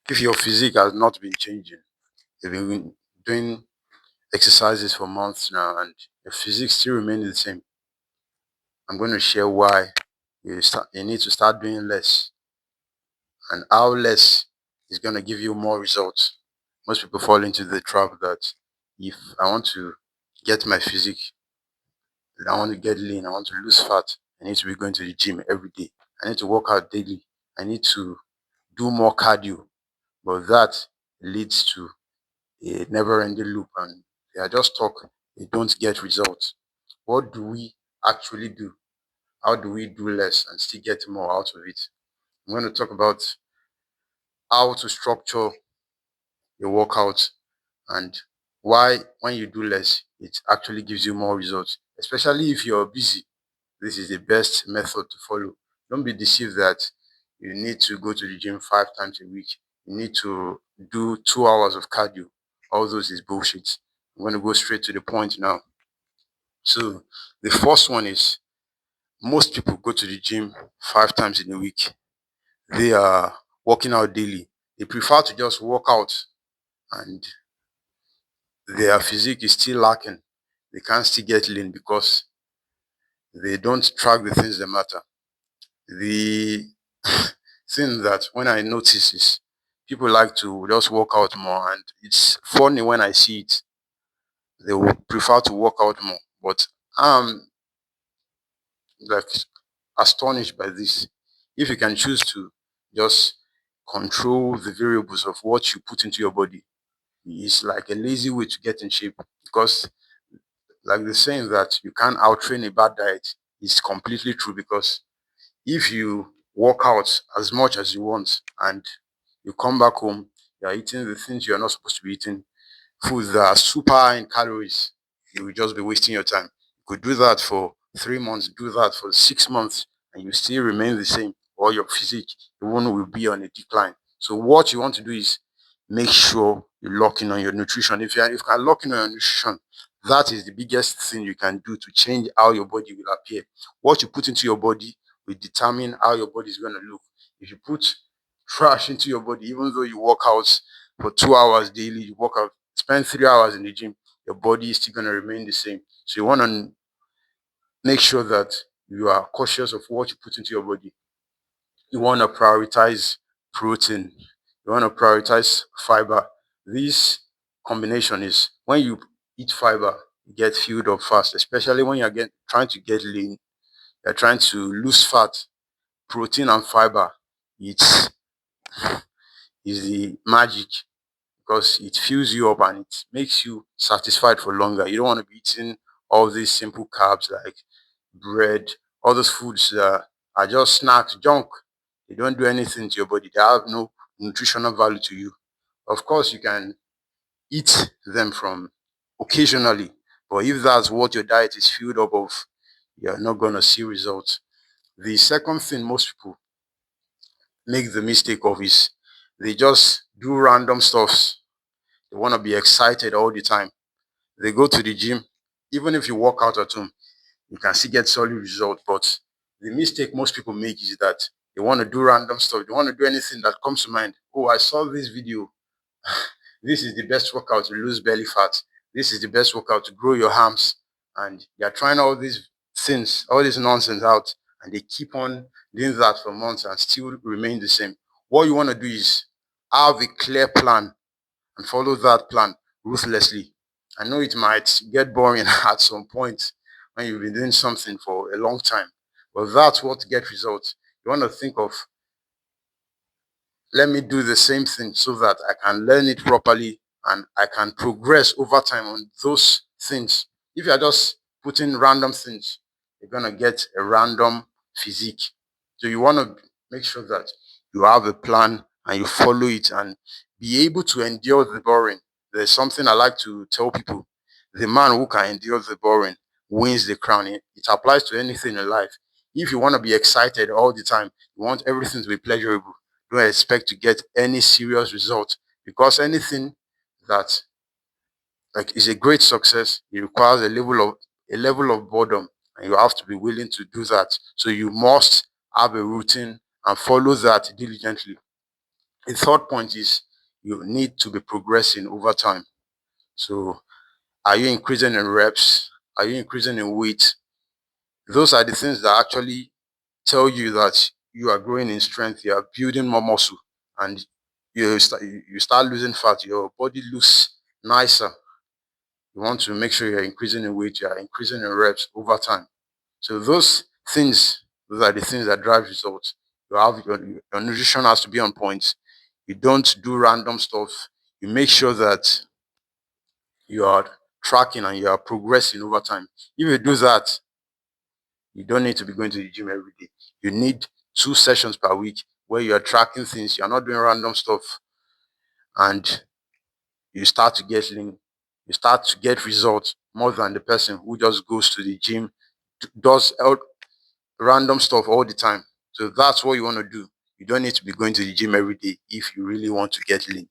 If your physique has not been changing, you've been doing exercises for months now and your physique still remains the same, I'm going to share why you need to start doing less and how less is going to give you more results. Most people fall into the trap that if I want to get my physique, I want to get lean, I want to lose fat, I need to be going to the gym every day. I need to work out daily. I need to do more cardio. But that leads to a never ending loop and they are just talk, they don't get results. What do we actually do? How do we do less and still get more out of it? I'm going to talk about how to structure your workout and why when you do less, it actually gives you more results, especially if you're busy. This is the best method to follow. Don't be deceived that you need to go to the gym 5 times a week. You need to do 2 hours of cardio. All those is bullshit. I'm going to go straight to the point now. So, the first one is most people go to the gym 5 times in a week. They are working out daily. They prefer to just work out and their physique is still lacking. They can't still get lean because they don't track the things that matter. The thing that when I notice is people like to just work out more, and it's funny when I see it. They will prefer to work out more, but I'm like astonished by this. If you can choose to just control the variables of what you put into your body, it's like a lazy way to get in shape because like the saying that you can't outtrain a bad diet is completely true because if you work out as much as you want and you come back home, you're eating the things you're not supposed to be eating, foods that are super high in calories, you will just be wasting your time. You could do that for 3 months, do that for 6 months, and you still remain the same, or your physique, the one will be on a decline. So what you want to do is make sure you lock in on your nutrition. If you can lock in on your nutrition, that is the biggest thing you can do to change how your body will appear. What you put into your body will determine how your body is going to look. If you put trash into your body, even though you work out for 2 hours daily, you work out, spend 3 hours in the gym, your body is still going to remain the same. So you want to make sure that you are cautious of what you put into your body. You want to prioritize protein. You want to prioritize fiber. This combination is when you eat fiber, you get filled up fast, especially when trying to get lean, you're trying to lose fat. Protein and fiber, it's is the magic because it fills you up and it makes you satisfied for longer. You don't want to be eating all these simple carbs like bread, all those foods that are just snacks, junk. They don't do anything to your body. They have no nutritional value to you. Of course, you can eat them from occasionally, but if that's what your diet is filled up of, you're not gonna see results. The second thing most people make the mistake of is they just do random stuffs. They want to be excited all the time. They go to the gym. Even if you work out at home, you can still get solid results. But the mistake most people make is that they want to do random stuff. They want to do anything that comes to mind. Oh, I saw this video. This is the best workout to lose belly fat. This is the best workout to grow your arms. And you're trying all these things, all this nonsense out, and they keep on doing that for months and still remain the same. What you want to do is have a clear plan and follow that plan ruthlessly. I know it might get boring at some point when you've been doing something for a long time, but that's what gets results. You want to think of, let me do the same thing so that I can learn it properly and I can progress over time on those things. If you're just putting random things, you're going to get a random physique. So you want to make sure that you have a plan and you follow it and be able to endure the boring. There's something I like to tell people: the man who can endure the boring wins the crown. It applies to anything in life. If you want to be excited all the time, you want everything to be pleasurable, don't expect to get any serious result because anything that like is a great success, it requires a level of boredom, and you have to be willing to do that. So you must have a routine and follow that diligently. The third point is you need to be progressing over time. So, are you increasing in reps? Are you increasing in weight? Those are the things that actually tell you that you are growing in strength, you are building more muscle, and you start losing fat, your body looks nicer. You want to make sure you're increasing in weight, you are increasing in reps over time. So those are the things that drive results. Your nutrition has to be on point. You don't do random stuff. You make sure that you are tracking and you are progressing over time. If you do that, you don't need to be going to the gym every day. You need 2 sessions per week where you are tracking things. You're not doing random stuff, and you start to get lean. You start to get results more than the person who just goes to the gym, does random stuff all the time. So that's what you want to do. You don't need to be going to the gym every day if you really want to get lean.